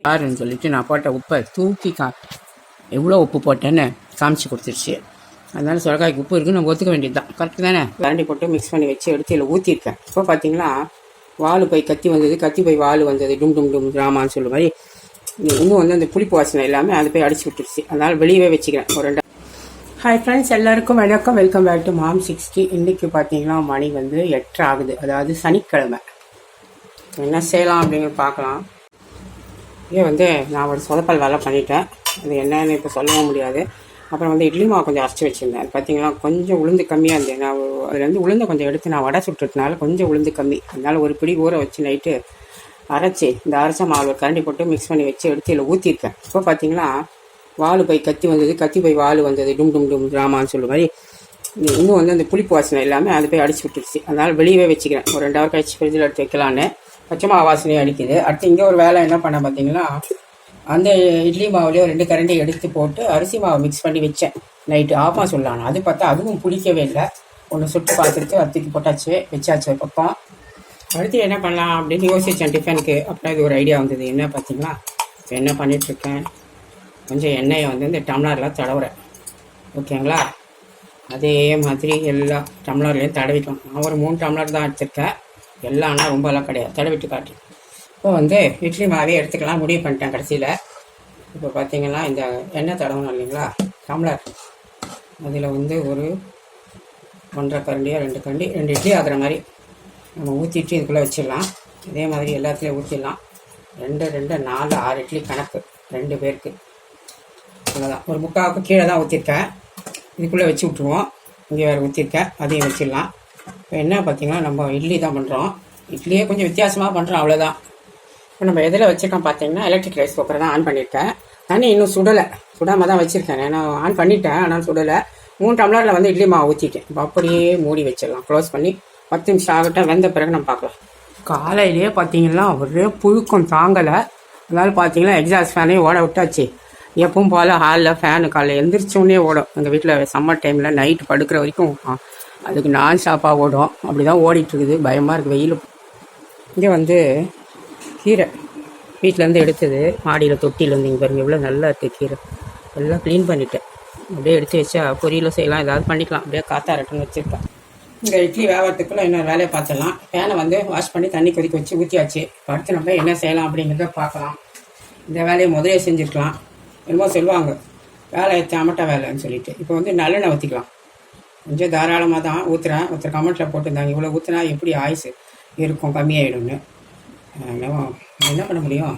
பாருன்னு சொல்லிட்டு நான் போட்ட உப்பை தூக்கி எவ்வளோ உப்பு போட்டேன்னு காமிச்சு கொடுத்துருச்சு. அதனால சுரக்காய்க்கு உப்பு இருக்குன்னு நம்ம ஒத்துக்க வேண்டியது தான். கரெக்டு தானே? கரண்டி போட்டு மிக்ஸ் பண்ணி வச்சு எடுத்து இதில் ஊற்றிருக்கேன். இப்போ பார்த்தீங்கன்னா வால் போய் கத்தி வந்தது, கத்தி போய் வால் வந்தது, டும் டும் டும் ராமான்னு சொல்ல மாதிரி. இன்னும் வந்து அந்த புளிப்பு வாசனை எல்லாமே அது போய் அடிச்சு விட்டுருச்சு. அதனால் வெளியவே வச்சுக்கிறேன் ஒரு 2. ஹாய் ஃப்ரெண்ட்ஸ், எல்லாருக்கும் வணக்கம். Welcome back to mom 60. இன்றைக்கி பார்த்தீங்கன்னா மணி வந்து 8 ஆகுது. அதாவது சனிக்கிழமை. என்ன செய்யலாம் அப்படிங்கிறது பார்க்கலாம். இதே வந்து நான் ஒரு சொதப்பல் வேலை பண்ணிட்டேன். அது என்னன்னு இப்போ சொல்லவும் முடியாது. அப்புறம் வந்து இட்லி மாவு கொஞ்சம் அரைச்சி வச்சுருந்தேன். அது பார்த்தீங்கன்னா கொஞ்சம் உளுந்து கம்மியாக இருந்தேன். நான் அதுலேருந்து உளுந்தை கொஞ்சம் எடுத்து நான் வடை சுட்டுறதுனால கொஞ்சம் உளுந்து கம்மி. அதனால் ஒரு பிடி ஊற வச்சு நைட்டு அரைச்சி இந்த அரைச்ச மாவு கரண்டி போட்டு மிக்ஸ் பண்ணி வச்சு எடுத்து இதில் ஊற்றிருக்கேன். இப்போ பார்த்தீங்கன்னா வால் போய் கத்தி வந்தது, கத்தி போய் வால் வந்தது, டும் டும் டும் ராமான்னு சொல்ல மாதிரி. இன்னும் வந்து அந்த புளிப்பு வாசனை எல்லாமே அது போய் அடிச்சு விட்டுருச்சு. அதனால் வெளியவே வச்சுக்கிறேன். ஒரு 2 ஹவர் கழிச்சு ஃப்ரிட்ஜில் எடுத்து வைக்கலான்னு. பச்சை மாவு வாசனையும் அடிக்குது. அடுத்து இங்கே ஒரு வேலை என்ன பண்ண பார்த்தீங்கன்னா, அந்த இட்லி மாவுலேயே 2 கரண்டி எடுத்து போட்டு அரிசி மாவு மிக்ஸ் பண்ணி வச்சேன். நைட்டு ஆஃபாக சொல்லலாம். அது பார்த்தா அதுவும் பிடிக்கவே இல்லை. ஒன்று சுட்டு பார்த்துட்டு அத்துக்கு போட்டாச்சு, வச்சாச்சு ஒரு பக்கம். அடுத்து என்ன பண்ணலாம் அப்படின்னு யோசித்தேன் டிஃபனுக்கு. அப்புறம் இது ஒரு ஐடியா வந்தது. என்ன பார்த்தீங்கன்னா, இப்போ என்ன பண்ணிகிட்ருக்கேன், கொஞ்சம் எண்ணெயை வந்து இந்த டம்ளரில் தடவுறேன். ஓகேங்களா? அதே மாதிரி எல்லா டம்ளர்லேயும் தடவிட்டோம். நான் ஒரு 3 டம்ளர் தான் எடுத்துருக்கேன். எல்லாம்னா ரொம்பலாம் கிடையாது. தடவிட்டு காட்டு. இப்போ வந்து இட்லி மாவே எடுத்துக்கலாம் முடிவு பண்ணிட்டேன் கடைசியில். இப்போ பார்த்தீங்கன்னா இந்த எண்ணெய் தடவணும் இல்லைங்களா, டம்ளர் அதில் வந்து ஒரு 1.5 கரண்டியோ 2 கரண்டி 2 இட்லி ஆகிற மாதிரி நம்ம ஊற்றிட்டு இதுக்குள்ளே வச்சிடலாம். இதே மாதிரி எல்லாத்துலேயும் ஊற்றிடலாம். 2 2 4 6 இட்லி கணக்கு 2 பேருக்கு. அவ்வளோதான். ஒரு 3/4 கீழே தான் ஊற்றிருக்கேன். இதுக்குள்ளே வச்சு விட்ருவோம். இங்கே வேறு ஊற்றிருக்கேன், அதையும் வச்சிடலாம். இப்போ என்ன பார்த்தீங்கன்னா, நம்ம இட்லி தான் பண்ணுறோம். இட்லியே கொஞ்சம் வித்தியாசமாக பண்ணுறோம், அவ்வளோதான். இப்போ நம்ம எதில் வச்சுருக்கோம் பார்த்தீங்கன்னா, எலக்ட்ரிக் ரைஸ் குக்கரை தான் ஆன் பண்ணியிருக்கேன். தண்ணி இன்னும் சுடலை, சுடாமல் தான் வச்சுருக்கேன். நான் ஆன் பண்ணிட்டேன், ஆனால் சுடலை. 3 டம்ளரில் வந்து இட்லி மாவு ஊற்றிட்டேன். இப்போ அப்படியே மூடி வச்சிடலாம். க்ளோஸ் பண்ணி 10 நிமிஷம் ஆகட்டும். வெந்த பிறகு நம்ம பார்க்கலாம். காலையிலேயே பார்த்தீங்கன்னா ஒரே புழுக்கம் தாங்கலை. அதனால பார்த்தீங்கன்னா எக்ஸாஸ்ட் ஃபேனையும் ஓட விட்டாச்சு. எப்பவும் போல் ஹாலில் ஃபேனு காலையில் எழுந்திரிச்சோடனே ஓடும். எங்கள் வீட்டில் சம்மர் டைமில் நைட்டு படுக்கிற வரைக்கும் அதுக்கு நான் ஸ்டாப்பாக ஓடும். அப்படி தான் ஓடிட்டுருக்குது. பயமாக இருக்குது வெயில். இங்கே வந்து கீரை வீட்டிலேருந்து எடுத்தது, மாடியில் தொட்டிலேருந்து. இங்கே பாருங்கள் எவ்வளோ நல்லா இருக்குது கீரை. எல்லாம் க்ளீன் பண்ணிவிட்டேன். அப்படியே எடுத்து வச்சா பொரியலும் செய்யலாம், ஏதாவது பண்ணிக்கலாம். அப்படியே காத்தாரட்டுன்னு வச்சுருப்பேன். இந்த இட்லி வேகிறதுக்குள்ளே இன்னொரு வேலையை பார்த்துடலாம். பேனை வந்து வாஷ் பண்ணி தண்ணி கொதிக்க வச்சு ஊற்றியாச்சு. அடுத்து நம்ம என்ன செய்யலாம் அப்படிங்கிறத பார்க்கலாம். இந்த வேலையை முதலே செஞ்சுருக்கலாம். என்னமோ சொல்லுவாங்க வேலை அமட்ட வேலைன்னு சொல்லிட்டு. இப்போ வந்து நல்லெண்ணெய் ஊற்றிக்கலாம். கொஞ்சம் தாராளமாக தான் ஊற்றுறேன். ஒருத்தர் கமெண்ட்டில் போட்டிருந்தாங்க, இவ்வளோ ஊற்றினா எப்படி ஆயுசு இருக்கும், கம்மியாயிடும்னு. என்ன பண்ண முடியும்?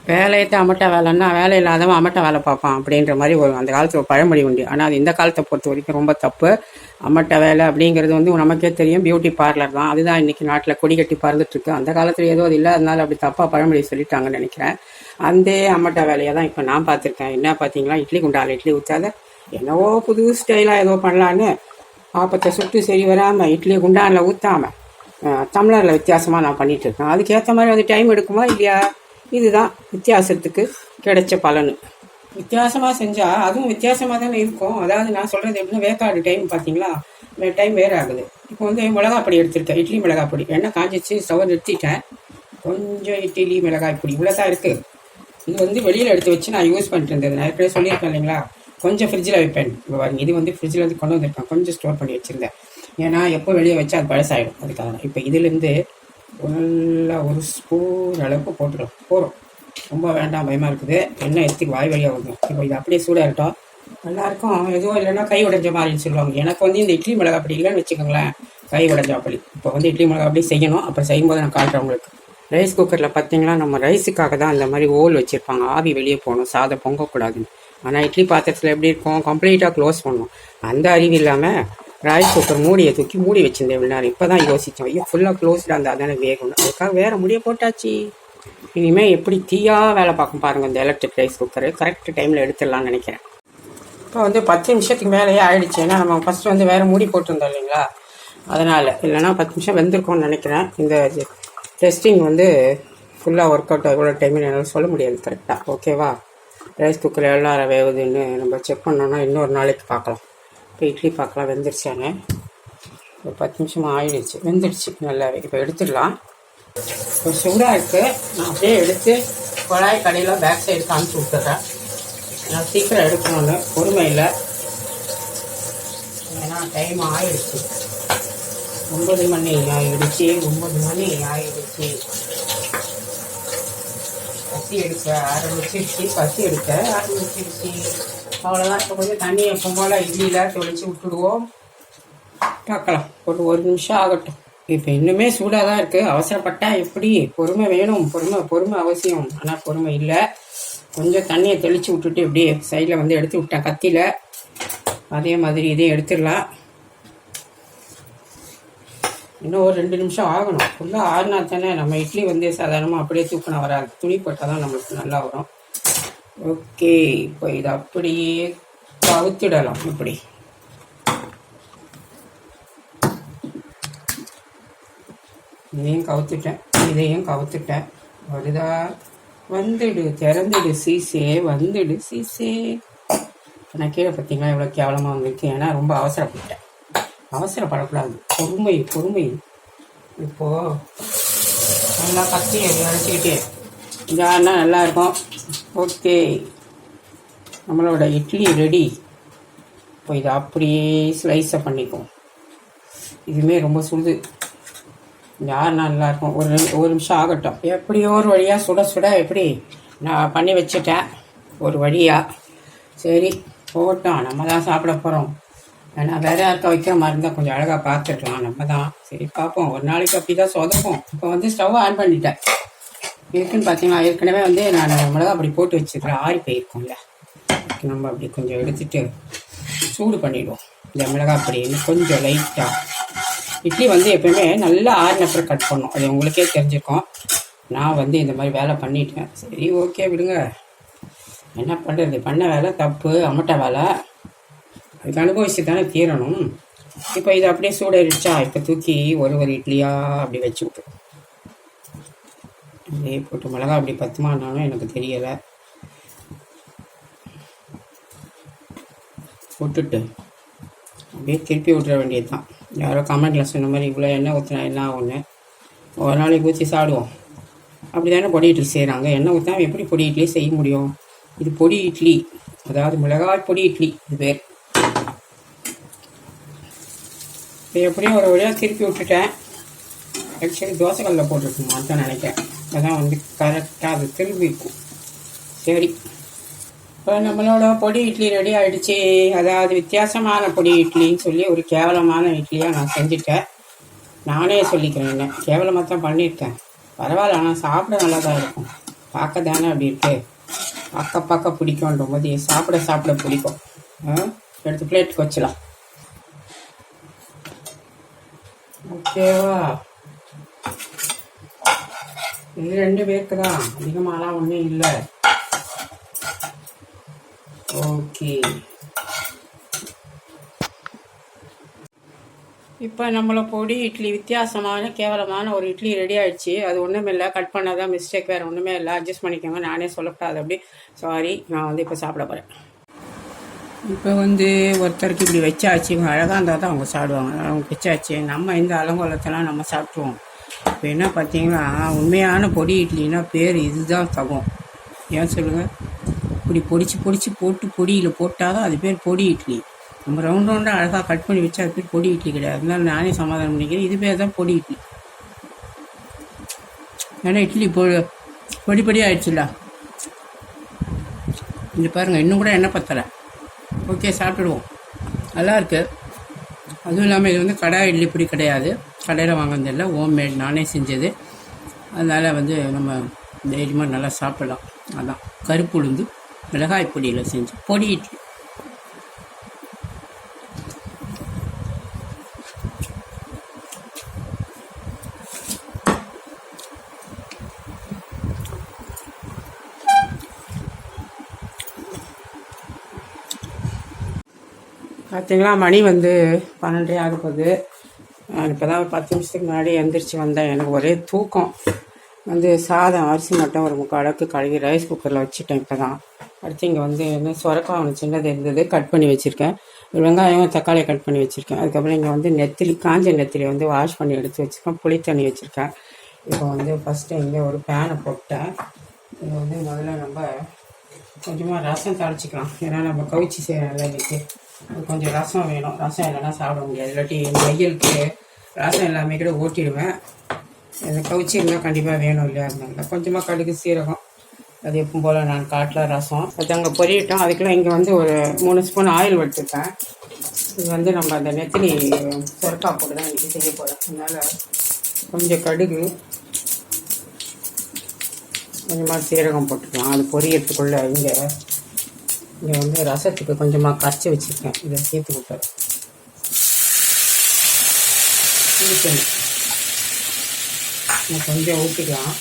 வேலையத்தை அமட்ட வேலைன்னா வேலை இல்லாதவன் அமட்ட வேலை பார்ப்பான் அப்படின்ற மாதிரி ஒரு அந்த காலத்தில் ஒரு பழமொழி உண்டு. ஆனால் அது இந்த காலத்தை பொறுத்த வரைக்கும் ரொம்ப தப்பு. அமட்ட வேலை அப்படிங்கிறது வந்து நமக்கே தெரியும், பியூட்டி பார்லர் தான். அதுதான் இன்றைக்கி நாட்டில் கொடி கட்டி பறந்துட்டுருக்கு. அந்த காலத்தில் ஏதோ அது இல்லை, அதனால அப்படி தப்பாக பழமொழி சொல்லிட்டாங்கன்னு நினைக்கிறேன். அந்த அமட்ட வேலையை தான் இப்போ நான் பார்த்துருக்கேன். என்ன பார்த்தீங்களா, இட்லி குண்டால் இட்லி ஊற்றாத என்னவோ புது ஸ்டைலாக ஏதோ பண்ணலான்னு ஆப்பத்தை சுட்டு சரி வராமல் இட்லி குண்டானில் ஊற்றாமல் டம்ளரில் வித்தியாசமாக நான் பண்ணிகிட்ருக்கேன். அதுக்கேற்ற மாதிரி அது டைம் எடுக்குமா இல்லையா? இதுதான் வித்தியாசத்துக்கு கிடைச்ச பலன். வித்தியாசமாக செஞ்சால் அதுவும் வித்தியாசமாக தானே இருக்கும். அதாவது நான் சொல்கிறது எப்படின்னா, வேக்காடு டைம் பார்த்தீங்களா, டைம் வேறு ஆகுது. இப்போ வந்து மிளகாப்பொடி எடுத்துருக்கேன், இட்லி மிளகாப்பொடி. எண்ணெய் காஞ்சிச்சு, ஸ்டவ் நிறுத்திட்டேன். கொஞ்சம் இட்லி மிளகாய் பொடி இவ்வளோ தான் இருக்குது. இது வந்து வெளியில் எடுத்து வச்சு நான் யூஸ் பண்ணிட்டு இருந்தது. நான் ஏற்கனவே சொல்லியிருக்கேன் இல்லைங்களா, கொஞ்சம் ஃப்ரிட்ஜில் வைப்பேன். இப்போ பாருங்க, இது வந்து ஃப்ரிட்ஜில் வந்து கொண்டு வந்திருக்கேன். கொஞ்சம் ஸ்டோர் பண்ணி வச்சுருந்தேன். ஏன்னா எப்போ வெளியே வச்சா அது பழசாயிடும். அதுக்காக தான். இப்போ இதுலேருந்து நல்லா ஒரு ஸ்பூன் அளவுக்கு போட்டுடும். போகிறோம், ரொம்ப வேண்டாம், பயமாக இருக்குது. எண்ணெய் எடுத்துக்கு வாய் வழியாக வரும். இப்போ இது அப்படியே சூடாக இருக்கட்டும். எல்லாருக்கும் எதுவும் இல்லைன்னா கை உடைஞ்ச மாதிரின்னு சொல்லுவாங்க. எனக்கு வந்து இந்த இட்லி மிளகா அப்படி இல்லைன்னு வச்சுக்கோங்களேன், கை உடைஞ்சா அப்படி. இப்போ வந்து இட்லி மிளகா அப்படி செய்யணும். அப்புறம் செய்யும்போது நான் காட்டுறேன் உங்களுக்கு. ரைஸ் குக்கரில் பார்த்தீங்கன்னா நம்ம ரைஸுக்காக தான் அந்த மாதிரி ஓல் வச்சுருப்பாங்க. ஆவி வெளியே போகணும், சாதம் பொங்கக்கூடாதுன்னு. ஆனால் இட்லி பாத்திரத்தில் எப்படி இருக்கும், கம்ப்ளீட்டாக க்ளோஸ் பண்ணணும். அந்த அறிவு இல்லாமல் ரைஸ் குக்கர் மூடியை தூக்கி மூடி வச்சுருந்தேன் இவ்வளோ நேரம். இப்போ தான் யோசித்தோம், ஐயோ ஃபுல்லாக க்ளோஸ்டாக இருந்தால் தானே வேகணும். அதுக்காக வேறு முடிய போட்டாச்சு. இனிமேல் எப்படி தீயாக வேலை பார்க்கும் பாருங்கள் இந்த எலக்ட்ரிக் ரைஸ் குக்கரு. கரெக்ட் டைமில் எடுத்துடலாம்னு நினைக்கிறேன். இப்போ வந்து 10 நிமிஷத்துக்கு மேலேயே ஆகிடுச்சு. ஏன்னா நம்ம ஃபஸ்ட்டு வந்து வேறு மூடி போட்டிருந்தோம் இல்லைங்களா, அதனால். இல்லைனா 10 நிமிஷம் வெந்திருக்கோன்னு நினைக்கிறேன். இந்த டெஸ்டிங் வந்து ஃபுல்லாக ஒர்க் அவுட் எவ்வளோ டைம்னு என்னால் சொல்ல முடியாது கரெக்டாக. ஓகேவா? ரைஸ் குக்கர் எவ்வளோ நேரம் வேகுதுன்னு நம்ம செக் பண்ணோன்னா இன்னொரு நாளைக்கு பார்க்கலாம். இப்போ இட்லி பார்க்கலாம் வெந்துருச்சானே. ஒரு 10 நிமிஷமாக ஆயிடுச்சு, வெந்துடுச்சு நல்லாவே. இப்போ எடுத்துடலாம். இப்போ சூடாக இருக்குது. நான் அப்படியே எடுத்து குழாய் கடையில் பேக் சைடு காமிச்சு விட்டுறேன். நான் சீக்கிரம் எடுக்கணும்னு பொறுமை இல்லை, ஏன்னா டைம் ஆயிடுச்சு. 9 மணி ஆயிடுச்சு. 9 மணி ஆயிடுச்சு. பசி எடுக்க ஆரம்பிச்சிருச்சு. அவ்வளோதான். இப்போ கொஞ்சம் தண்ணி எப்போ போல் இட்லியில் தொளிச்சு விட்டுடுவோம். பார்க்கலாம், ஒரு 1 நிமிஷம் ஆகட்டும். இப்போ இன்னுமே சூடாக தான் இருக்குது. அவசரப்பட்டா எப்படி? பொறுமை வேணும். பொறுமை அவசியம். ஆனால் பொறுமை இல்லை. கொஞ்சம் தண்ணியை தெளித்து விட்டுட்டு இப்படியே சைடில் வந்து எடுத்து விட்டேன் கத்தியில். அதே மாதிரி இதையும் எடுத்துடலாம். இன்னும் ஒரு 2 நிமிஷம் ஆகணும். ஃபுல்லாக ஆறுனா தானே நம்ம இட்லி வந்து சாதாரணமாக அப்படியே தூக்கினா வராது. துணி போட்டால் தான் நம்மளுக்கு நல்லா வரும். ஓகே, இப்போ இதை அப்படியே கவுத்திடலாம். இப்படி இதையும் கவுத்துட்டேன். வருதா? வந்துடு, திறந்துடு சீசே, வந்துடு சீசே. நான் கீழே பார்த்தீங்களா இவ்வளோ கேவலமாக வந்திருக்கு. ஏன்னா ரொம்ப அவசரப்படக்கூடாது. பொறுமை. இப்போது நல்லா கத்தி அரைச்சிக்கிட்டே இதானா நல்லாயிருக்கும். ஓகே, நம்மளோட இட்லி ரெடி. இப்போ இதை அப்படியே ஸ்லைஸை பண்ணிக்குவோம். இதுவுமே ரொம்ப சுடுது. யாருன்னா நல்லாயிருக்கும். ஒரு நிமிஷம் ஆகட்டும். எப்படியோ ஒரு வழியாக சுட எப்படி நான் பண்ணி வச்சுட்டேன் ஒரு வழியாக. சரி போகட்டும், நம்ம தான் சாப்பிட போகிறோம். ஏன்னா வேற யாருக்கா வைக்கிற மாதிரி இருந்தால் கொஞ்சம் அழகாக பார்த்துக்கலாம். நம்ம தான் சரி பார்ப்போம். ஒரு நாளைக்கு அப்படி தான் சொதப்போம். இப்போ வந்து ஸ்டவ் ஆன் பண்ணிட்டேன். இருக்குன்னு பார்த்தீங்கன்னா ஏற்கனவே வந்து நான் மிளகா அப்படி போட்டு வச்சுருக்கிறேன். ஆறி போயிருக்கோம்ல, நம்ம அப்படி கொஞ்சம் எடுத்துட்டு சூடு பண்ணிவிடுவோம். இந்த மிளகா அப்படின்னு கொஞ்சம் லைட்டாக. இட்லி வந்து எப்பயுமே நல்லா ஆறினப்புறம் கட் பண்ணோம். அது உங்களுக்கே தெரிஞ்சிருக்கோம். நான் வந்து இந்த மாதிரி வேலை பண்ணிட்டேன். சரி ஓகே விடுங்க, என்ன பண்ணுறது. பண்ண வேலை தப்பு, அமட்ட வேலை. அதுக்கு அனுபவிச்சு தானே தீரணும். இப்போ இது அப்படியே சூடாயிடுச்சா? இப்போ தூக்கி ஒரு இட்லியாக அப்படி வச்சு விட்டு அப்படியே போட்டு மிளகா அப்படி பத்துமானாலும் எனக்கு தெரியலை. போட்டுட்டு அப்படியே திருப்பி விட்டுற வேண்டியது தான். யாரோ கமெண்ட்டில் சொன்ன மாதிரி இவ்வளோ எண்ணெய் ஊற்றினா என்ன ஆகுன்னு. ஒரு நாளைக்கு ஊற்றி சாப்பிடுவோம். அப்படி தானே பொடி இட்லி செய்கிறாங்க. எண்ணெய் ஊற்றினா எப்படி பொடி இட்லி செய்ய முடியும்? இது பொடி இட்லி, அதாவது மிளகாய் பொடி இட்லி இது பேர். இப்போ எப்படியும் ஒரு வழியாக திருப்பி விட்டுட்டேன். ஆக்சுவலி தோசைக்கல்லில் போட்டுருக்குமான்னு தான் நினைக்கிறேன். அதான் வந்து கரெக்டாக அது திரும்பி இருக்கும். சரி, இப்போ நம்மளோட பொடி இட்லி ரெடி ஆகிடுச்சு. அதாவது வித்தியாசமான பொடி இட்லின்னு சொல்லி ஒரு கேவலமான இட்லியாக நான் செஞ்சுட்டேன். நானே சொல்லிக்கிறேன், என்ன கேவலமாக தான் பண்ணியிருக்கேன். பரவாயில்ல, ஆனால் சாப்பிட நல்லா தான் இருக்கும். பார்க்க தானே அப்படி இருக்கு. பார்க்க பிடிக்கும்ன்ற போது சாப்பிட பிடிக்கும். எடுத்து பிளேட்டுக்கு வச்சலாம். ஓகேவா? இது 2 பேருக்கு தான், அதிகமாகலாம் ஒன்றும் இல்லை. ஓகே, இப்போ நம்மளை பொடி இட்லி வித்தியாசமான கேவலமான ஒரு இட்லி ரெடி ஆகிடுச்சு. அது ஒன்றுமே இல்லை, கட் பண்ணாதான் மிஸ்டேக், வேறு ஒன்றுமே இல்லை. அட்ஜஸ்ட் பண்ணிக்கோங்க, நானே சொல்லக்கூடாது அப்படி. சாரி, நான் வந்து இப்போ சாப்பிட போகிறேன். இப்போ வந்து ஒருத்தருக்கு இப்படி வச்சாச்சு. இவங்க அழகாக இருந்தால் தான் அவங்க சாப்பிடுவாங்க. அவங்க வச்சாச்சு. நம்ம இந்த அலங்கோலத்தெல்லாம் நம்ம சாப்பிட்ருவோம். இப்போ என்ன பார்த்தீங்கன்னா, உண்மையான பொடி இட்லின்னா பேர் இதுதான் தகும். ஏன் சொல்லுங்கள்? இப்படி பொடிச்சு போட்டு பொடியில் போட்டால் தான் அது பேர் பொடி இட்லி. நம்ம ரவுண்டாக அழகாக கட் பண்ணி வச்சா அது பேர் பொடி இட்லி கிடையாது. அதனால நானே சமாதானம் பண்ணிக்கிறேன், இது பேர் தான் பொடி இட்லி. ஏன்னா இட்லி பொடி ஆயிடுச்சுல்ல. இது பாருங்கள், இன்னும் கூட எண்ணெய் பத்தலை. ஓகே, சாப்பிடுவோம். நல்லா இருக்குது. அதுவும் இல்லாமல் இது வந்து கடாய் இட்லி பொடி கிடையாது, கடையில் வாங்கினதில்லை, ஹோம்மேட், நானே செஞ்சது. அதனால் வந்து நம்ம தைரியமாக நல்லா சாப்பிடலாம். அதான் கருப்பு உளுந்து மிளகாய் பொடியில் செஞ்சு பொடி இட்லி. பார்த்தீங்களா, மணி வந்து 12 ஆக போகுது. இப்போ தான் 10 நிமிஷத்துக்கு முன்னாடி எந்திரிச்சு வந்தேன். எனக்கு ஒரே தூக்கம் வந்து சாதம் அரிசி மட்டும் ஒரு 3/4 அளவுக்கு கழுவி ரைஸ் குக்கரில் வச்சுட்டேன். இப்போ தான் அடுத்து இங்கே வந்து என்ன சொரக்காய் ஒன்று சின்னது இருந்தது, கட் பண்ணி வச்சுருக்கேன். வெங்காயம் தக்காளியை கட் பண்ணி வச்சுருக்கேன். அதுக்கப்புறம் இங்கே வந்து நெத்திலி, காஞ்ச நெத்திலி வந்து வாஷ் பண்ணி எடுத்து வச்சுருக்கேன். புளி தண்ணி வச்சுருக்கேன். இப்போ வந்து ஃபஸ்ட்டு இங்கே ஒரு பேனை போட்டேன். இது வந்து முதல்ல நம்ம கொஞ்சமாக ரசம் தாளிச்சிக்கலாம். ஏன்னா நம்ம கவிச்சி செய்யறோம்ல இன்னைக்கு, அது கொஞ்சம் ரசம் வேணும். ரசம் இல்லைன்னா சாப்பிட முடியாது. இல்லாட்டி வெயிலுக்கு ரசம் எல்லாமே கூட ஓட்டிடுவேன். அந்த கவிச்சி இருந்தால் கண்டிப்பாக வேணும் இல்லையா? இருந்தாங்க கொஞ்சமாக கடுகு சீரகம், அது எப்பவும் போல் நான் காட்டில் ரசம் அது அங்கே பொரியட்டும். அதுக்கெல்லாம் இங்கே வந்து ஒரு 3 ஸ்பூன் ஆயில் எடுத்துருக்கேன். இது வந்து நம்ம அந்த நெத்திலி சொரக்கா போட்டு தான் இன்றைக்கி செய்ய போகிறோம். அதனால் கொஞ்சம் கடுகு, கொஞ்சமாக சீரகம் போட்டுக்கலாம். அது பொரியறதுக்குள்ளே இங்கே வந்து ரசத்துக்கு கொஞ்சமாக கரைச்சி வச்சுருக்கேன். இதை சேர்த்து விட்டுறேன். கொஞ்சம் ஊற்றிக்கலாம்.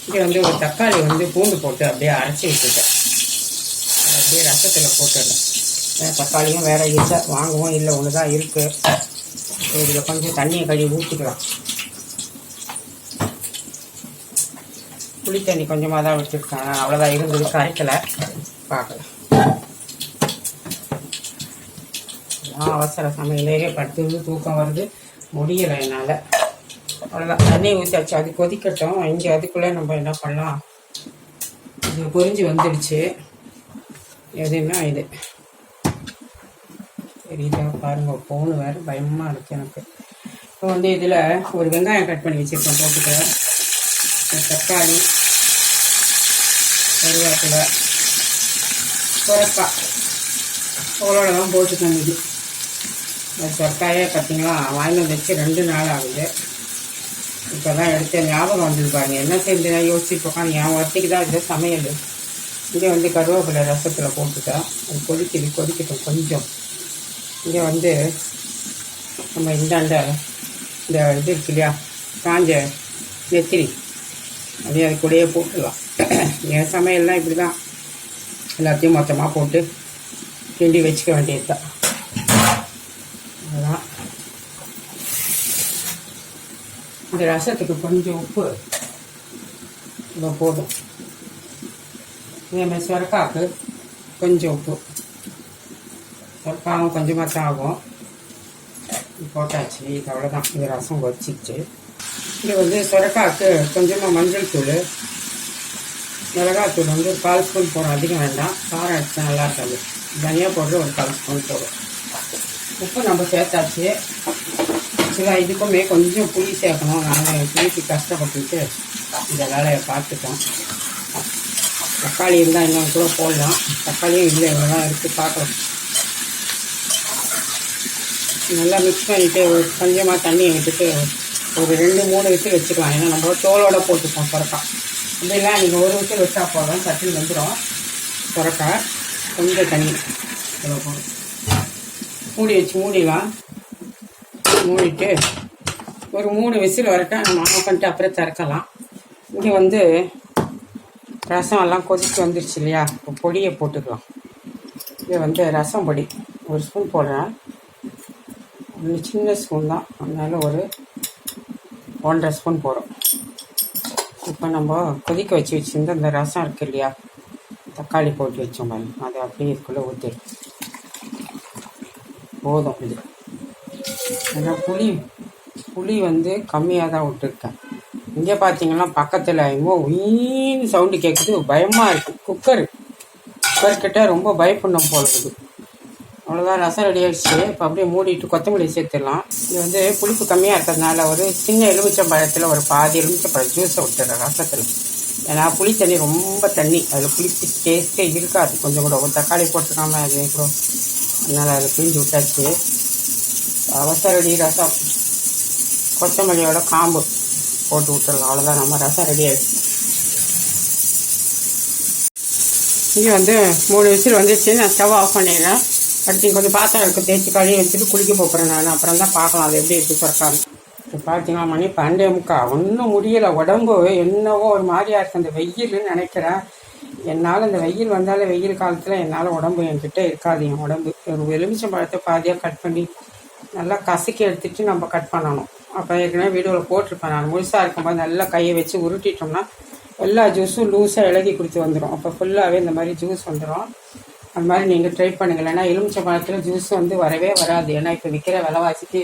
இங்கே வந்து ஒரு தக்காளி வந்து பூண்டு போட்டு அப்படியே அரைச்சி வச்சுட்டேன். அப்படியே ரசத்தில் போட்டுடுறேன். தக்காளியும் வேறு இல்லை, வாங்கவும் இல்லை, ஒன்று தான் இருக்குது. இதில் கொஞ்சம் தண்ணியை கழுவி ஊற்றிக்கலாம். புளி தண்ணி கொஞ்சமாக தான் வச்சுருக்கேன், அவ்வளோதான் இருந்தது, கரைக்கலை. பார்க்கலாம். அவசர சமையலே படுத்து தூக்கம் வருது, முடியலை என்னால். அவ்வளோதான், தண்ணி ஊற்றியாச்சு. அது கொதிக்கட்டும். இங்கே அதுக்குள்ளே நம்ம என்ன பண்ணலாம், இது பொரிஞ்சு வந்துடுச்சு. எதுன்னா இது சரிதா பாருங்கள், ஃபோனு வேறு பயமாக இருக்குது எனக்கு. இப்போ வந்து இதில் ஒரு வெங்காயம் கட் பண்ணி வச்சுருக்கேன், போட்டுக்கிறேன். தக்காளி, கருவேப்பிலை, சொரக்காய் அவ்வளோட தான் போட்டுக்கணும். இது சொரக்காயே பார்த்தீங்களா, வாங்கி வச்சு 2 நாள் ஆகுது. இப்போ தான் எடுத்து ஞாபகம் வந்தது பாருங்கள். என்ன செஞ்சேன்னா யோசிச்சுட்டு உட்காந்து என் ஒருத்திக்கு தான் இது சமையல். இங்கே வந்து கருவேப்பிலை ரசத்தில் போட்டுட்டேன். அது கொதிக்கட்டும் கொஞ்சம். இங்கே வந்து நம்ம இந்த இது இருக்கு இல்லையா, காஞ்ச நெத்திரி, அப்படியே அது கூடயே போட்டுடலாம். என் சமையல்லாம் இப்படி தான், எல்லாத்தையும் மொத்தமாக போட்டு கிண்டி வச்சுக்க வேண்டியது தான். அதுதான் இந்த ரசத்துக்கு கொஞ்சம் உப்பு இப்போ போதும். இதேமாதிரி சொரக்காக்கு கொஞ்சம் உப்பு, சொரக்காவும் கொஞ்சமாக தான் ஆகும். போட்டாச்சு. இது அவ்வளோதான். இது ரசம் வச்சிச்சு. இது வந்து சொரக்காக்கு கொஞ்சமாக மஞ்சள் தூள், மிளகாத்தூள் வந்து 1/4 ஸ்பூன் போடும், அதிகம் வேண்டாம். காரம் அடிச்சா நல்லா இருக்காது. தனியாக போட்டு ஒரு 1/4 ஸ்பூன் போடும். உப்பு நம்ம சேர்த்தாச்சு. ஆக்சுவலாக இதுக்குமே கொஞ்சம் புளி சேர்க்கணும். நாங்கள் புளிக்கு கஷ்டப்பட்டுட்டு இந்த வேலையை பார்த்துட்டோம். தக்காளி இருந்தால் இன்னும் கூட போடலாம். தக்காளியும் இல்லை, இவ்வளோதான் இருக்குது, பார்க்கலாம். நல்லா மிக்ஸ் பண்ணிவிட்டு கொஞ்சமாக தண்ணியை விட்டுட்டு ஒரு 2-3 விசில் வச்சுக்கலாம். ஏன்னா நம்ம தோலோடு போட்டுப்போம் சொரக்காய். அப்படிலாம் நீங்கள் ஒரு விசில் வச்சா போதும், சட்டில் வந்துடும் சொரக்காய். கொஞ்சம் தண்ணி இவ்வளோ போதும். மூடிடலாம். மூடிட்டு ஒரு 3 விசில் வரட்டும். நம்ம ஆஃப் பண்ணிட்டு அப்புறம் திறக்கலாம். இங்கே வந்து ரசம் எல்லாம் கொதிச்சு வந்துருச்சு இல்லையா, இப்போ பொடியை போட்டுக்கலாம். இது வந்து ரசம் பொடி 1 ஸ்பூன் போடுறேன். ஒன்று சின்ன ஸ்பூன் தான், அதனால ஒரு 1.5 ஸ்பூன் போடும். இப்போ நம்ம கொதிக்க வச்சுருந்த இந்த ரசம் இருக்குது இல்லையா, தக்காளி போட்டு வச்சோம் பாருங்க, அதை அப்படியே இதுக்குள்ளே ஊற்றிடும். போதும் இது. ஏன்னா புளி வந்து கம்மியாக தான் விட்டுருக்கேன். இங்கே பார்த்தீங்கன்னா பக்கத்தில் வீண் சவுண்டு கேட்குது, பயமாக இருக்குது. குக்கர்கிட்ட ரொம்ப பயப்படணும் போல இருக்குது. அவ்வளோதான், ரசம் ரெடி ஆகிடுச்சு. இப்போ அப்படியே மூடிட்டு கொத்தமல்லி சேர்த்துடலாம். இது வந்து புளிப்பு கம்மியாக இருக்கிறதுனால ஒரு சின்ன எலுமிச்சம்பழத்தில் ஒரு பாதி எலுமிச்சம்பழம் ஜூஸை விட்டுறேன் ரசத்தில். ஏன்னா புளி தண்ணி ரொம்ப தண்ணி, அதில் புளிப்பு டேஸ்ட்டே இருக்காது. கொஞ்சம் கூட ஒரு தக்காளி போட்டுக்காமல் அது கூட, அதனால் அதில் பிழிஞ்சு விட்டாச்சு. அவசர ரெடி ரசம், கொத்தமல்லியோட காம்பு போட்டு விட்டுடலாம். அவ்வளோதான், நம்ம ரசம் ரெடி ஆகிடுச்சு. இங்கே வந்து 3 விசில் வந்துச்சு. நான் ஸ்டவ் ஆஃப் பண்ணிடுறேன். அடுத்து கொஞ்சம் பாத்திரம் இருக்குது, தேய்ச்சி கழுவி வச்சுட்டு குளிக்க போகிறேன் நான். அப்புறம் தான் பார்க்கலாம் அது எப்படி இருக்குது சொரக்காய். இப்போ பார்த்தீங்கன்னா மணி 12:45. ஒன்றும் முடியலை, உடம்பு என்னவோ ஒரு மாதிரியாக இருக்குது. அந்த வெயில்னு நினைக்கிறேன். என்னால் இந்த வெயில் வந்தாலே, வெயில் காலத்தில் என்னால் உடம்பு என்கிட்ட இருக்காது. என் உடம்பு ஒரு எலுமிச்சம்பழத்தை பாதியாக கட் பண்ணி நல்லா கசக்கி எடுத்துட்டு நம்ம கட் பண்ணணும். அப்போ ஏற்கனவே வீடியோவில் போட்டிருப்பேன் நான். முழுசாக இருக்கும்போது நல்லா கையை வச்சு உருட்டிட்டோம்னா எல்லா ஜூஸும் லூஸாக இலகி கொடுத்து வந்துடும். அப்போ ஃபுல்லாகவே இந்த மாதிரி ஜூஸ் வந்துடும். அந்த மாதிரி நீங்கள் ட்ரை பண்ணுங்கள். ஏன்னா எலுமிச்சை பழத்தில் ஜூஸ் வந்து வரவே வராது. ஏன்னா இப்போ விற்கிற விலைவாசிக்கு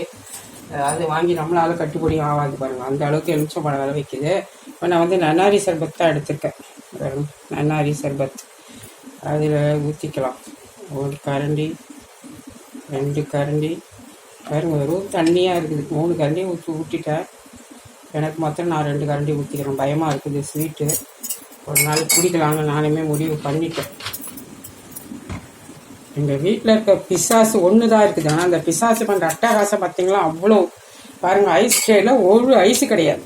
அது வாங்கி நம்மளால கட்டுப்படி ஆகாது பாருங்கள். அந்த அளவுக்கு எலுமிச்சை பழம் விலை விற்கிது. இப்போ நான் வந்து நன்னாரி சர்பத் தான் எடுத்திருக்கேன். நன்னாரி சர்பத் அதில் ஊற்றிக்கலாம். ஒரு கரண்டி 2 கரண்டி பாருங்க, வெறும் தண்ணியாக இருக்குது. 3 கரண்டி ஊற்றிட்டேன். எனக்கு மொத்தம் நான் 2 கரண்டி ஊற்றிக்கிறேன். பயமாக இருக்குது ஸ்வீட்டு. ஒரு நாள் குடிக்கலாம்னு நானுமே முடிவு பண்ணிட்டேன். எங்கள் வீட்டில் இருக்க பிசாசு ஒன்று தான் இருக்குது. ஆனால் அந்த பிசாசு பண்ணுற அட்டகாசம் பார்த்தீங்களா, அவ்வளோ பாருங்கள். ஐஸ் ட்ரேயில் ஒரு ஐஸு கிடையாது.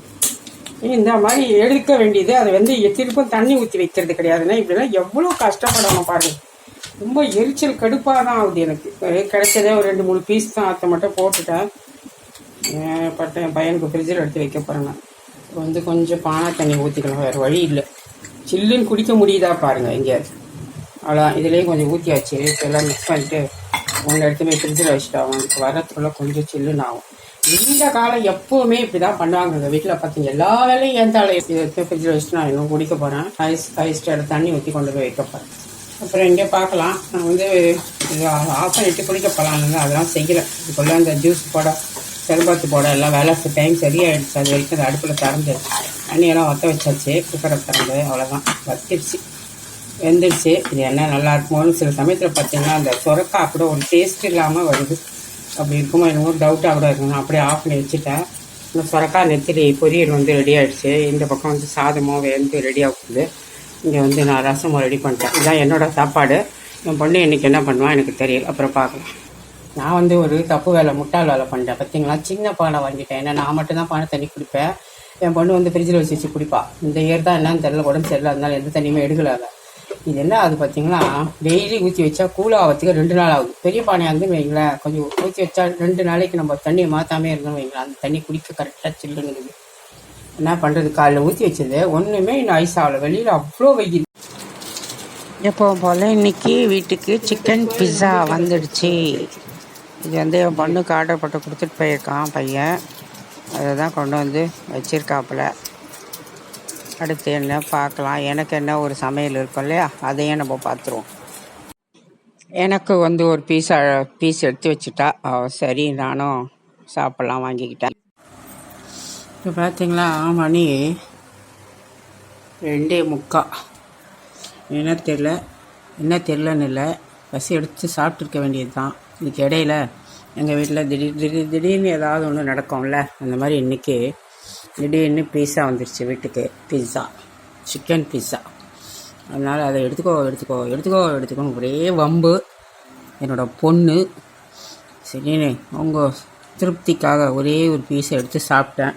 இந்த மாதிரி எடுக்க வேண்டியது. அதை வந்து திருப்பும் தண்ணி ஊற்றி வைக்கிறது கிடையாதுன்னா இப்படிலாம் எவ்வளோ கஷ்டப்படணும் பாருங்கள். ரொம்ப எரிச்சல் கடுப்பாக தான் ஆகுது எனக்கு. கிடைச்சதே ஒரு 2-3 பீஸ் தான். அதை மட்டும் போட்டுட்டேன். என் பையனுக்கு ஃப்ரிட்ஜில் எடுத்து வைக்க போகிறேன். நான் வந்து கொஞ்சம் பானை தண்ணி ஊற்றிக்கலாம், வேறு வழி இல்லை. சில்லுன்னு குடிக்க முடியுதா பாருங்கள் எங்கேயாவது. அவ்வளோதான். இதுலேயே கொஞ்சம் ஊற்றியாச்சு. எல்லாம் மிக்ஸ் பண்ணிட்டு ஒன்று எடுத்து போய் ஃப்ரிட்ஜில் வச்சுட்டு ஆகும். அதுக்கு வரத்துக்குள்ள கொஞ்சம் சில்லுன்னு ஆகும். இந்த காலம் எப்போவுமே இப்படி தான் பண்ணுவாங்க. எங்கள் வீட்டில் பார்த்தீங்க எல்லா வேலையும் என் தலை எடுத்து ஃப்ரிட்ஜில் வச்சுட்டு நான் இன்னும் குடிக்க போகிறேன். ஐஸ்டோட தண்ணி ஊற்றி கொண்டு போய் வைக்க போகிறேன். அப்புறம் இங்கே பார்க்கலாம். நான் வந்து ஆஃப் பண்ணிட்டு குடிக்க போகலான்னு அதெல்லாம் செய்யலை. இதுக்குள்ளே அந்த ஜூஸ் போட செல்பாத்து போட எல்லாம் வேலை டைம் சரியாயிடுச்சு. அது வரைக்கும் அந்த அடுப்பில் திறந்து தண்ணியெல்லாம் வற்ற வச்சாச்சு. குக்கரை திறந்து அவ்வளோதான் வத்திடுச்சு, வெந்துடுச்சு. இது என்ன நல்லா இருக்குமோன்னு சில சமயத்தில் பார்த்தீங்கன்னா அந்த சுரக்காய் கூட ஒரு டேஸ்ட் இல்லாமல் வருது. அப்படி இருக்குமோ என்னமோ டவுட்டாக கூட இருக்குங்க. அப்படியே ஆஃப் பண்ணி வச்சுட்டேன். இந்த சுரக்காய் நெத்திலி பொரியல் வந்து ரெடி ஆகிடுச்சு. இந்த பக்கம் வந்து சாதமும் வெந்து ரெடி ஆகுது. இங்கே வந்து நான் ரசமும் ரெடி பண்ணிட்டேன். இதுதான் என்னோடய சாப்பாடு. என் பொண்ணு இன்றைக்கி என்ன பண்ணுவான் எனக்கு தெரியல, அப்புறம் பார்க்கலாம். நான் வந்து ஒரு தப்பு வேலை, முட்டாள் வேலை பண்ணிட்டேன். பார்த்தீங்களா, சின்ன பானை வாங்கிட்டேன். ஏன்னா நான் மட்டும்தான் பானை தண்ணி குடிப்பேன். என் பொண்ணு வந்து ஃப்ரிட்ஜில் வச்சு குடிப்பா. இந்த இயர் தான் என்னன்னு தெரியல, உடம்பு சரியில்லை, அதனால எந்த தண்ணியுமே எடுக்கலாத. இது என்ன அது பார்த்தீங்கன்னா, டெய்லி ஊற்றி வச்சா கூலாகிறதுக்கு 2 நாள் ஆகுது. பெரிய பானையாக இருந்து வைங்களேன், கொஞ்சம் ஊற்றி வச்சா 2 நாளைக்கு நம்ம தண்ணியை மாற்றாமே இருந்தோம் வைங்களேன், அந்த தண்ணி குடிக்க கரெக்டாக சில்லுன்னு இருக்குது. என்ன பண்ணுறது, காலையில் ஊற்றி வச்சது ஒன்றுமே இன்னும் ஐஸ் ஆகலை. வெளியில் அவ்வளோ வெயில். எப்போவும் போல் இன்றைக்கி வீட்டுக்கு சிக்கன் பிஸ்ஸா வந்துடுச்சு. இது வந்து என் பொண்ணுக்கு ஆர்டர் போட்டு கொடுத்துட்டு போயிருக்கான் பையன். அதை தான் கொண்டு வந்து வச்சிருக்காப்புல. அடுத்து என்ன பார்க்கலாம். எனக்கு என்ன ஒரு சமையல் இருக்கும் இல்லையா, அதையும் நம்ம பார்த்துருவோம். எனக்கு வந்து ஒரு பீஸ் எடுத்து வச்சுட்டா சரி, நானும் சாப்பிட்லாம் வாங்கிக்கிட்டேன். இப்போ பார்த்தீங்களா, மணி 2:45. என்ன தெரிலன்னு இல்லை, பசி எடுத்து சாப்பிட்ருக்க வேண்டியது தான். இதுக்கு இடையில எங்கள் வீட்டில் திடீர்னு ஏதாவது ஒன்று நடக்கும்ல, அந்த மாதிரி இன்றைக்கி திடீர்னு பீஸா வந்துடுச்சு வீட்டுக்கு. Pizza, chicken pizza. அதனால் அதை எடுத்துக்கோன்னு ஒரே வம்பு. என்னோடய பொண்ணு சரின்னு அவங்க திருப்திக்காக ஒரே ஒரு பீஸை எடுத்து சாப்பிட்டேன்.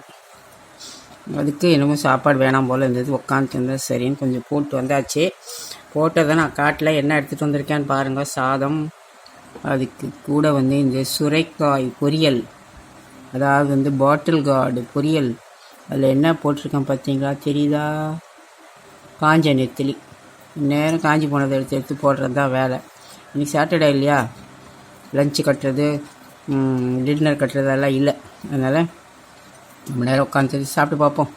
அதுக்கு என்னமோ சாப்பாடு வேணாம் போல் இருந்தது. உட்காந்துட்டு இருந்தது. சரின்னு கொஞ்சம் போட்டு வந்தாச்சு. போட்டதை நான் காட்டில் என்ன எடுத்துகிட்டு வந்திருக்கேன்னு பாருங்கள். சாதம், அதுக்கு கூட வந்து இந்த சுரைக்காய் பொரியல், அதாவது வந்து பாட்டில் கார்டு பொரியல். அதில் என்ன போட்டிருக்கேன் பார்த்தீங்களா, தெரியுதா, காஞ்ச நெத்திலி. நேரம் காஞ்சி போனதை எடுத்து போடுறது தான் வேலை. இன்றைக்கி சாட்டர்டே இல்லையா, லஞ்சு கட்டுறது டின்னர் கட்டுறது எல்லாம் இல்லை. அதனால் ரொம்ப நேரம் உட்காந்து சாப்பிட்டு பார்ப்போம்.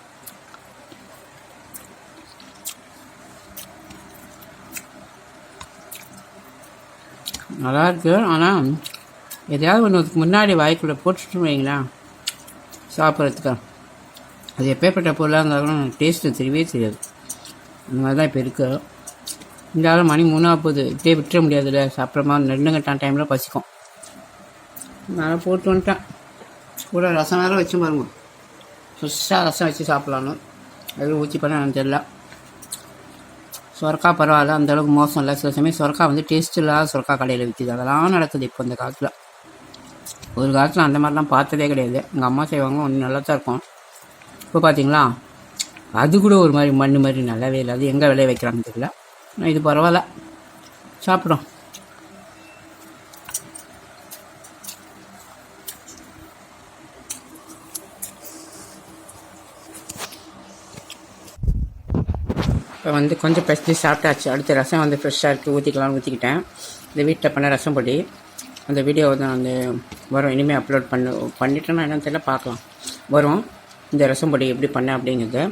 நல்லாயிருக்கு. ஆனால் எதையாவது ஒன்று முன்னாடி வாய்க்குள்ளே போட்டுட்டு வைங்களா சாப்பிட்றதுக்கு. அது எப்பேற்பட்ட பொருளாக இருந்தாலும் டேஸ்ட்டு தெரியவே தெரியாது. அந்த மாதிரி தான் இப்போ இருக்குது. இந்த ஆள் மணி 3:40. இப்படியே விட்டுற முடியாதுல்ல, சாப்பிட்ற நெடுங்கட்டான் டைமில் பசிக்கும். அதனால் போட்டு வந்துட்டேன். கூட ரசம் வேறு வச்சு பாருங்க. ஃப்ரெஷ்ஷாக ரசம் வச்சு சாப்பிட்லான்னு அது ஊற்றி பண்ண எனக்கு தெரியல. சுரக்கா பரவாயில்ல, அந்தளவுக்கு மோசம் இல்லை. சில சமயம் சுரக்கா வந்து டேஸ்ட் இல்லாத சுரக்கா கடையில் விற்கிது. அதெல்லாம் நடக்குது இப்போ இந்த காலத்தில். ஒரு காலத்தில் அந்த மாதிரிலாம் பார்த்ததே கிடையாது. எங்கள் அம்மா செய்வாங்க, ஒன்று நல்லா தான் இருக்கும். இப்போ பார்த்தீங்களா, அது கூட ஒரு மாதிரி மண் மாதிரி நல்லாவே இல்லை. அது எங்கே விளைய வைக்கிறாங்கன்னு தெரியல. இது பரவாயில்ல, சாப்பிட்றோம். இப்போ வந்து கொஞ்சம் பசி சாப்பிட்டாச்சு. அடுத்த ரசம் வந்து ஃப்ரெஷ்ஷாக இருக்குது, ஊற்றிக்கலாம்னு ஊற்றிக்கிட்டேன். இந்த வீட்டில் பண்ண ரசம் பொடி, அந்த வீடியோ தான் வந்து வரும். இனிமேல் அப்லோட் பண்ணிட்டேன்னா என்னன்னு தெரியல, பார்க்கலாம். வரும் இந்த ரசம் பொடி எப்படி பண்ணேன் அப்படிங்கிறது.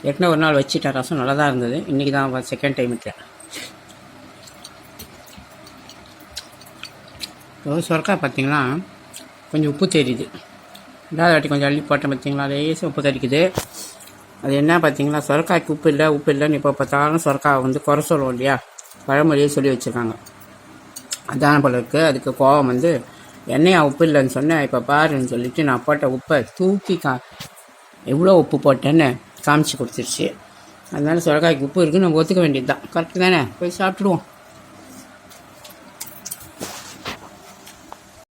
ஏற்கனவே ஒரு நாள் வச்சுட்டேன், ரசம் நல்லா தான் இருந்தது. இன்றைக்கி தான் செகண்ட் டைம் விட்டேன். சுரக்காய் பார்த்தீங்களா கொஞ்சம் உப்பு தெரியுது. ரெண்டாவது வாட்டி கொஞ்சம் அள்ளி போட்டேன் பார்த்தீங்களா, லேசாக உப்பு தெரிக்குது. அது என்ன பார்த்தீங்களா, சுரக்காய்க்கு உப்பு இல்லைன்னு இப்போ பார்த்தாலும் சுரக்காய் வந்து குறை சொல்லுவோம் இல்லையா, பழமொழியே சொல்லி வச்சுருக்காங்க. அதான போல இருக்குது. அதுக்கு கோவம் வந்து எண்ணெயா உப்பு இல்லைன்னு சொன்னேன், இப்போ பாருன்னு சொல்லிட்டு நான் போட்ட உப்பை தூக்கி எவ்வளோ உப்பு போட்டேன்னு காமிச்சு கொடுத்துருச்சு. அதனால சுரக்காய்க்கு உப்பு இருக்குன்னு நம்ம ஒத்துக்க வேண்டியது தான். கரெக்டு தானே? போய் சாப்பிட்டுடுவோம்.